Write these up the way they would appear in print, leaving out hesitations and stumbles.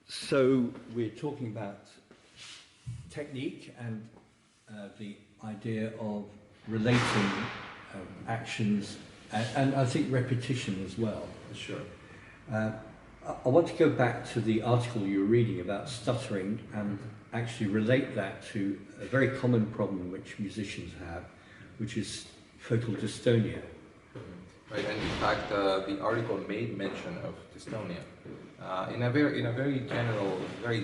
So we're talking about technique and the idea of relating actions and I think repetition as well. Sure. I want to go back to the article you were reading about stuttering and actually relate that to a very common problem which musicians have, which is focal dystonia. Right, and in fact, the article made mention of dystonia in a very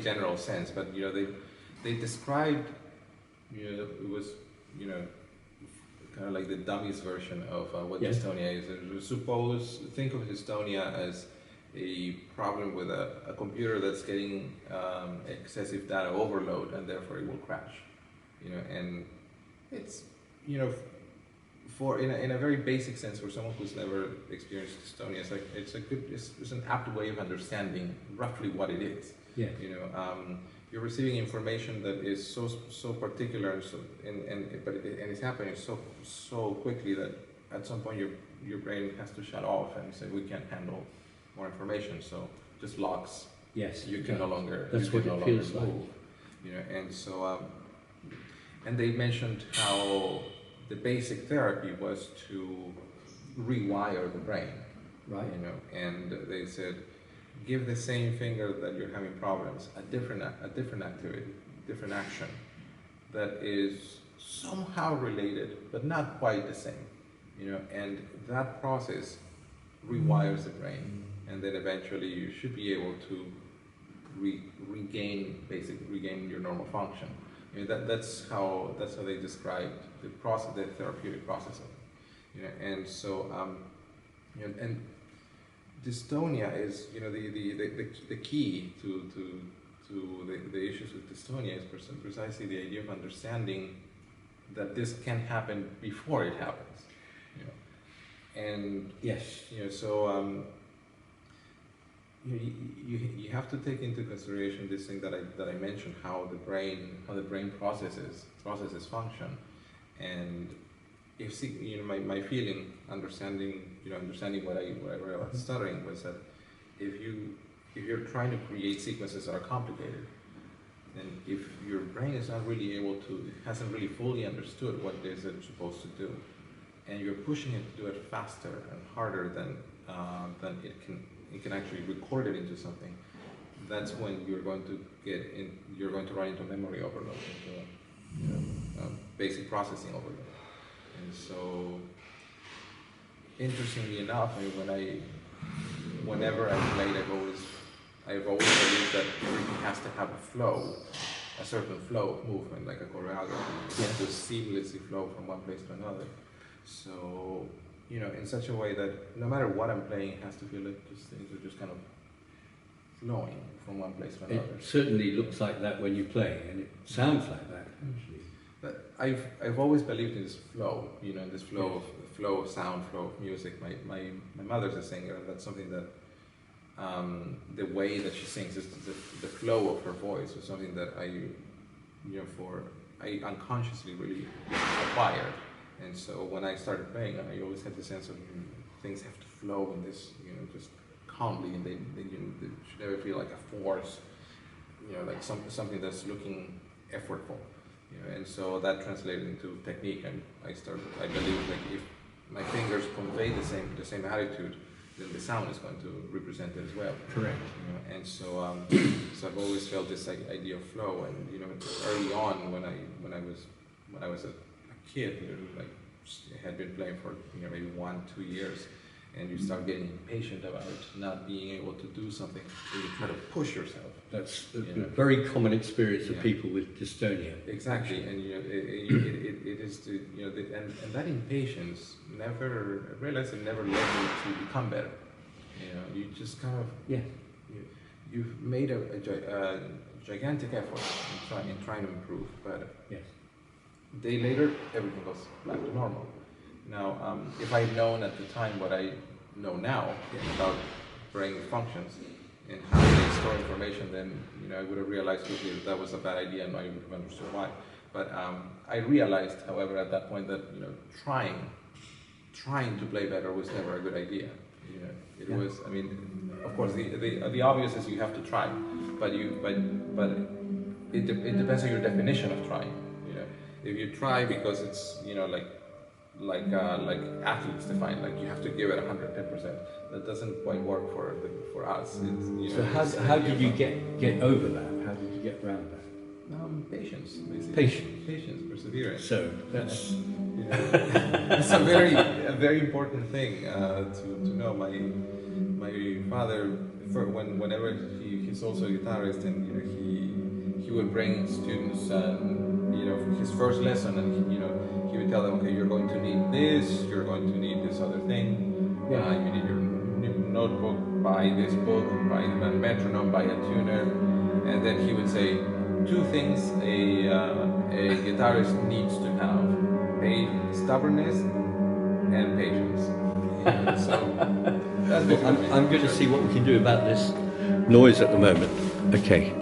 general sense. But they described, it was kind of like the dummy's version of what dystonia is. Think of dystonia as a problem with a computer that's getting excessive data overload, and therefore it will crash. And it's for in a very basic sense, for someone who's never experienced dystonia, it's an apt way of understanding roughly what it is. Yeah. You're receiving information that is so particular, and it's happening so quickly that at some point your brain has to shut off and say, we can't handle more information, so just locks. Yes. You can no longer. That's what it feels like. And so and they mentioned how the basic therapy was to rewire the brain, right? And they said, give the same finger that you're having problems a different activity, different action that is somehow related but not quite the same, and that process rewires the brain, and then eventually you should be able to regain your normal function. That's how they described the process, the therapeutic process of it. And so and dystonia is the key to the issues with dystonia is precisely the idea of understanding that this can happen before it happens. And yes, so you have to take into consideration this thing that I mentioned, how the brain processes function, and if my feeling, understanding what I read about stuttering was that if you're trying to create sequences that are complicated, and if your brain is not really hasn't really fully understood what it is it's supposed to do, and you're pushing it to do it faster and harder than it can actually record it into something, that's when you're going to run into memory overload, into basic processing overload. And so, interestingly enough, whenever I played, I've always believed that everything has to have a certain flow of movement, like a choreography, to seamlessly flow from one place to another. So, in such a way that no matter what I'm playing, it has to feel like things are just kind of flowing from one place to another. It certainly looks like that when you play, and it sounds like that, actually. But I've always believed in this flow, in this flow of sound, flow of music. My mother's a singer, and that's something that the way that she sings, is the flow of her voice was something that I unconsciously really acquired. And so when I started playing, I always had the sense of things have to flow in this, just calmly, and they should never feel like a force, like something that's looking effortful. And so that translated into technique, and I believe like if my fingers convey the same attitude, then the sound is going to represent it as well. Correct. And so so I've always felt this idea of flow, and early on when I was a kid, like I had been playing for maybe 1-2 years, and you start getting impatient about not being able to do something, so you try to push yourself. That's a very common experience of people with dystonia. Exactly, and it is and that impatience I realized it never led me to become better. You just kind of you've made a gigantic effort in trying to improve, but a day later everything goes back to normal. Now, if I had known at the time what I know now about brain functions and how they store information, then I would have realized quickly that was a bad idea, and I would have understood why. But I realized, however, at that point that trying to play better was never a good idea. It was. I mean, of course, the obvious is you have to try, but it depends on your definition of trying. You know, if you try because it's, you know, like athletes define, like you have to give it 110%. That doesn't quite work for us. It's, you know, so how did you get over that? How did you get around that? Patience, basically. Patience, perseverance. So that's You know, it's a very important thing to know. My father, whenever he's also a guitarist, and you know, he would bring students, you know, his first lesson, and he would tell them, okay, you're going to need this, you're going to need this other thing. You need your notebook, buy this book, buy a metronome, buy a tuner, and then he would say, two things a guitarist needs to have: stubbornness and patience. So that's I'm going to see what we can do about this noise at the moment. Okay.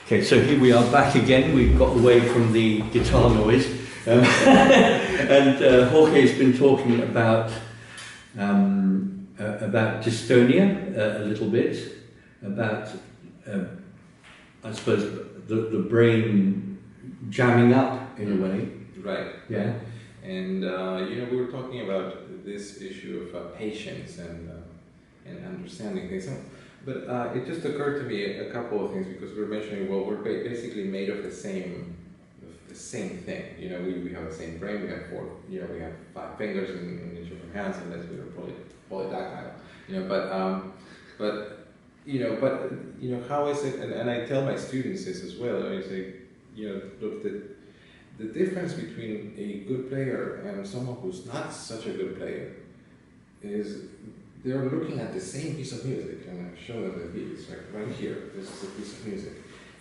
Okay, so here we are back again. We've got away from the guitar noise, and Jorge has been talking about dystonia a little bit, about I suppose the brain jamming up in a way. Right. Yeah. And you know, we were talking about this issue of patience and understanding things. But it just occurred to me a couple of things, because we were mentioning, well, we're basically made of the same thing. You know, we have the same brain. We have we have 5 fingers in each of our hands, unless we were polydactyl. You know, but how is it? And I tell my students this as well. I say, you know, look, the difference between a good player and someone who's not such a good player is they're looking at the same piece of music, and I show them the piece right here. This is a piece of music.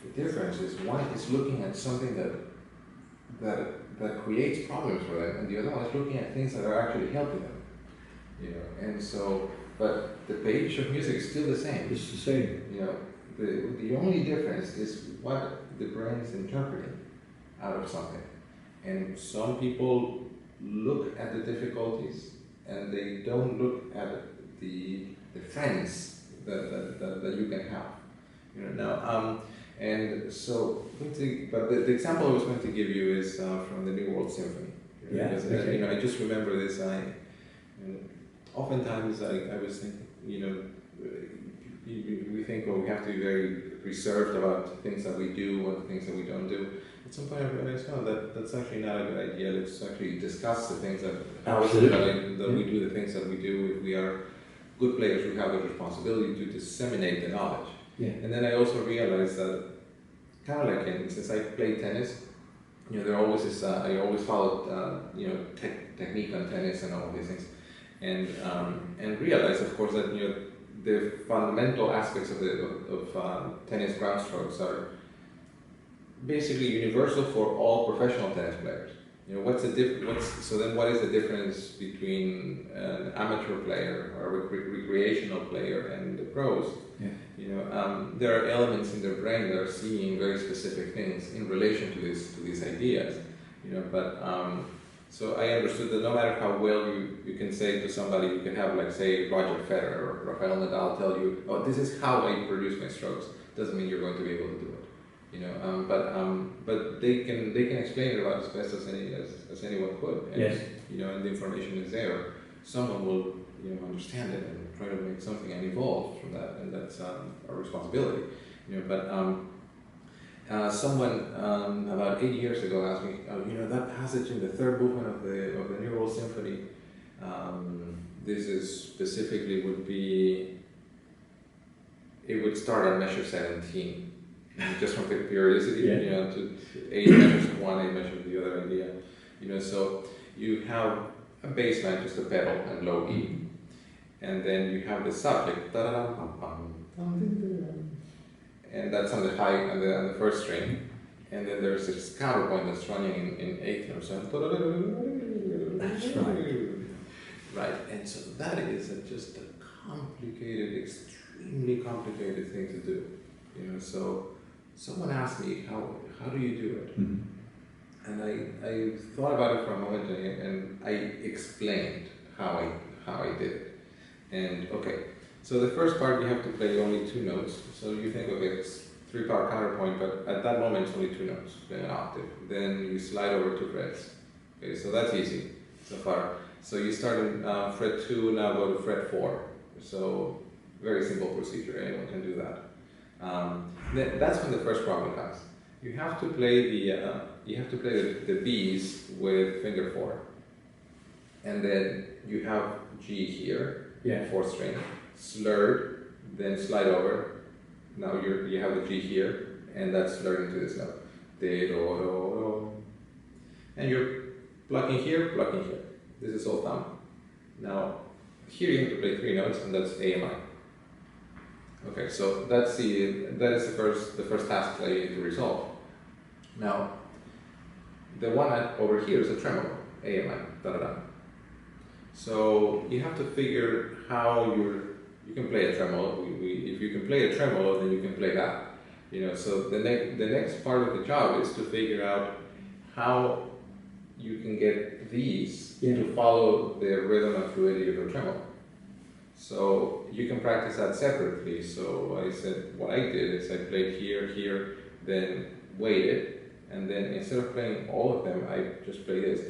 The difference is one is looking at something that creates problems for them, and the other one is looking at things that are actually helping them. You know, and so, but the page of music is still the same. It's the same. You know, the only difference is what the brain is interpreting out of something. And some people look at the difficulties, and they don't look at the friends that you can have. You know, now, and so, but the example I was going to give you is from the New World Symphony. You know, yeah. Because, okay. you know, I just remember this. Oftentimes I was thinking, you know, we think, well, we have to be very reserved about things that we do or the things that we don't do. At some point I realized, no, that's actually not a good idea. Let's actually discuss the things that we do, the things that we do. If we are good players, we have the responsibility to disseminate the knowledge. Yeah. And then I also realized that, kind of like since I play tennis, you know, there always is. I always followed, you know, technique on tennis and all of these things, and realized, of course, that, you know, the fundamental aspects of tennis ground strokes are basically universal for all professional tennis players. You know, so then what is the difference between an amateur player or a recreational player and the pros? Yeah. You know, there are elements in their brain that are seeing very specific things in relation to these ideas. You know, but so I understood that no matter how well you can say to somebody, you can have, like, say, Roger Federer or Rafael Nadal tell you, oh, this is how I produce my strokes. Doesn't mean you're going to be able to do it. You know, but they can explain it about as best as anyone could. And, yes. You know, and the information is there. Someone will, you know, understand it and try to make something and evolve from that, and that's our responsibility. You know, but someone about 8 years ago asked me, you know, that passage in the third movement of the New World Symphony, this is specifically it would start on measure 17. Just from periodicity, yeah. You know, to 8 measures of one, 8 measures of the other idea. You know, so you have a bass line, just a pedal and low E, and then you have the subject, and that's on the high, on the first string, and then there's this counterpoint that's running in 8th or so. That's right. Right, and so that is just a complicated, extremely complicated thing to do. You know, so someone asked me, how do you do it? Mm-hmm. And I thought about it for a moment, and I explained how I did it. And okay, so the first part you have to play only 2 notes. So you think, okay, it's 3-part counterpoint, but at that moment it's only 2 notes, playing an octave. Then you slide over 2 frets. Okay, so that's easy so far. So you start in fret 2, now go to fret 4. So very simple procedure, anyone can do that. That's when the first problem comes. You have to play the B's with finger 4, and then you have G here, 4th string, slurred, then slide over. Now you have the G here, and that's slurred into this note. De, do, do, do. And you're plucking here, plucking here. This is all thumb. Now here you have to play 3 notes, and that's A and I. Okay, so that is the first task that you need to resolve. Now, the one over here is a tremolo, A and I, da da da. So you have to figure how you can play a tremolo. If you can play a tremolo, then you can play that. So the next part of the job is to figure out how you can get these to follow the rhythm and fluidity of the tremolo. So you can practice that separately. So I said, what I did is I played here, here, then waited, and then instead of playing all of them, I just played this.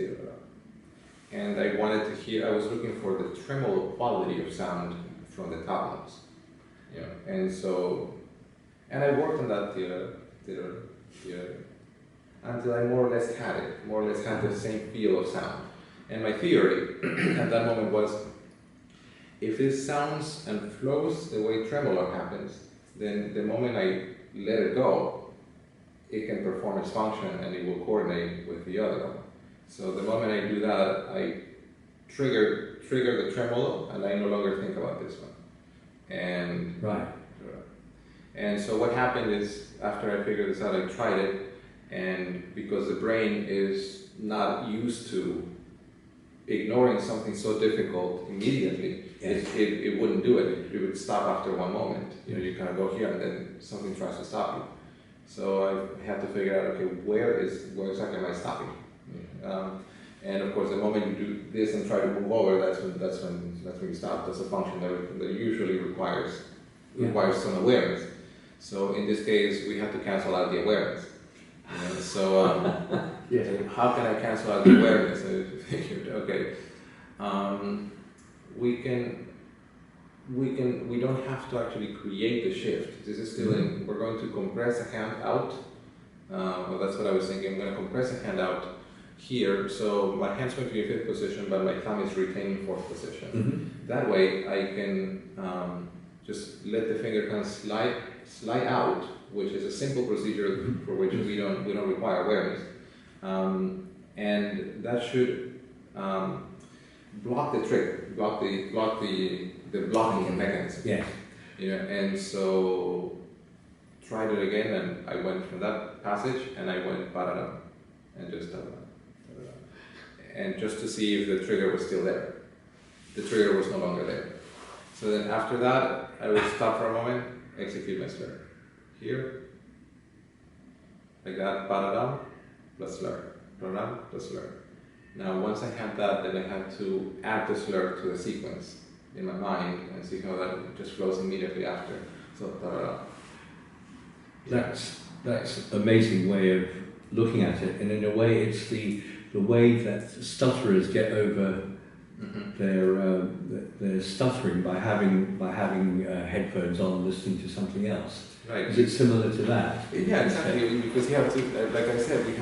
And I wanted to hear, I was looking for the tremolo quality of sound from the top notes. And I worked on that until I more or less had the same feel of sound. And my theory at that moment was, if it sounds and flows the way tremolo happens, then the moment I let it go, it can perform its function and it will coordinate with the other one. So the moment I do that, I trigger the tremolo, and I no longer think about this one. And so what happened is, after I figured this out, I tried it, and because the brain is not used to ignoring something so difficult immediately, it wouldn't do it. It would stop after one moment. You kind of go here, and then something tries to stop you. So I had to figure out, okay, where exactly am I stopping? And of course, the moment you do this and try to move over, that's when you stop. That's a function that usually requires some awareness. So in this case, we have to cancel out the awareness. So how can I cancel out the awareness? I figured, okay, we don't have to actually create the shift. This is still in, we're going to compress a hand out. Well, that's what I was thinking. I'm going to compress a hand out here, so my hand's going to be in 5th position, but my thumb is retaining 4th position. Mm-hmm. That way, I can just let the finger kind of slide out, which is a simple procedure for which we don't require awareness, and that should block the trigger, block the blocking mechanism. Yes. And so tried it again, and I went from that passage, and I went ba-da-da, and just da-da-da. And just to see if the trigger was still there. The trigger was no longer there. So then after that, I would stop for a moment, execute my slur. Here, like that, ba-da-da, plus slur, ba-da-da, plus slur. Now once I had that, then I had to add the slur to the sequence in my mind and see how that just flows immediately after. So da-da-da. That's an amazing way of looking at it, and in a way it's the way that stutterers get over their stuttering by having headphones on, listening to something else. Right. Is it similar to that? Yeah, exactly. Because you have to, like I said, we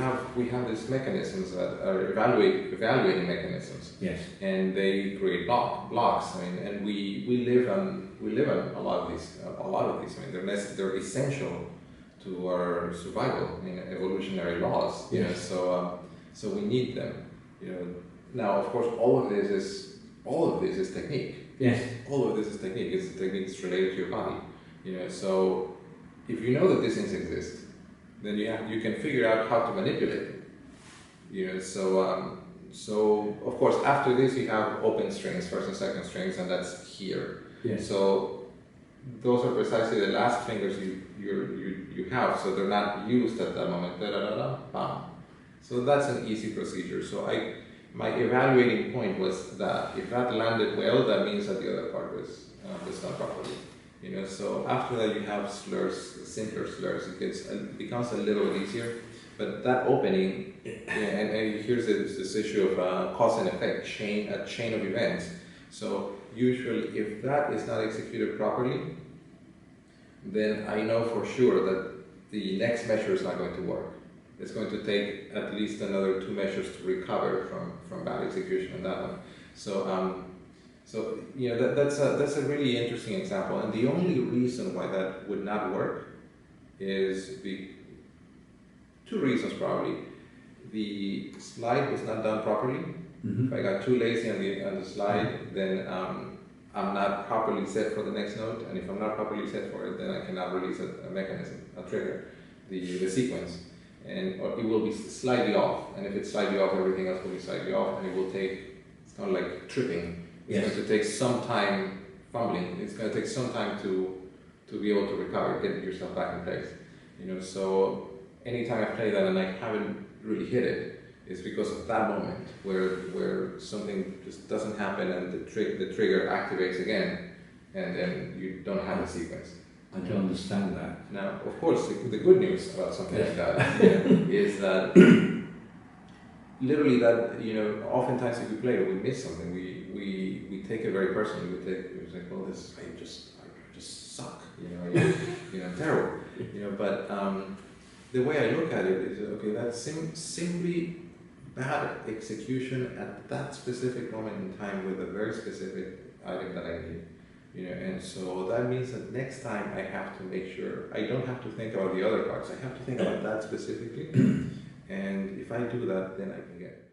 have these mechanisms that are evaluating mechanisms. Yes. And they create blocks. I mean, and we live on a lot of these. I mean, they're essential to our survival. I mean, evolutionary laws. Yes. So we need them. Now, of course, all of this is technique. Yes. All of this is technique. It's a technique that's related to your body. So if you know that these things exist, then you can figure out how to manipulate them. So of course, after this you have open strings, 1st and 2nd strings, and that's here. Yes. So those are precisely the last fingers you have, so they're not used at that moment. Da da da da, bam. So that's an easy procedure. So my evaluating point was that if that landed well, that means that the other part was done properly. So after that you have slurs, simpler slurs. It becomes a little easier, but that opening, and here's this issue of cause and effect, a chain of events. So usually, if that is not executed properly, then I know for sure that the next measure is not going to work. It's going to take at least another 2 measures to recover from bad execution on that one. So that's a really interesting example, and the only reason why that would not work is 2 reasons probably. The slide was not done properly. If I got too lazy on the slide, then I'm not properly set for the next note, and if I'm not properly set for it, then I cannot release a mechanism, a trigger, the sequence. Or it will be slightly off, and if it's slightly off, everything else will be slightly off, and it's kind of like tripping. It's going to take some time fumbling. It's going to take some time to be able to recover, get yourself back in place. So anytime I play that and I haven't really hit it, it's because of that moment where something just doesn't happen and the trigger activates again, and then you don't have a sequence. I don't understand that. Now, of course, the good news about something like that is that literally that oftentimes if we play it, we miss something. We take it very personally. It's like, well, I just suck. Terrible. But the way I look at it is, okay, that's simply bad execution at that specific moment in time with a very specific item that I need. And so that means that next time I have to make sure I don't have to think about the other parts. I have to think about that specifically. And if I do that, then I can get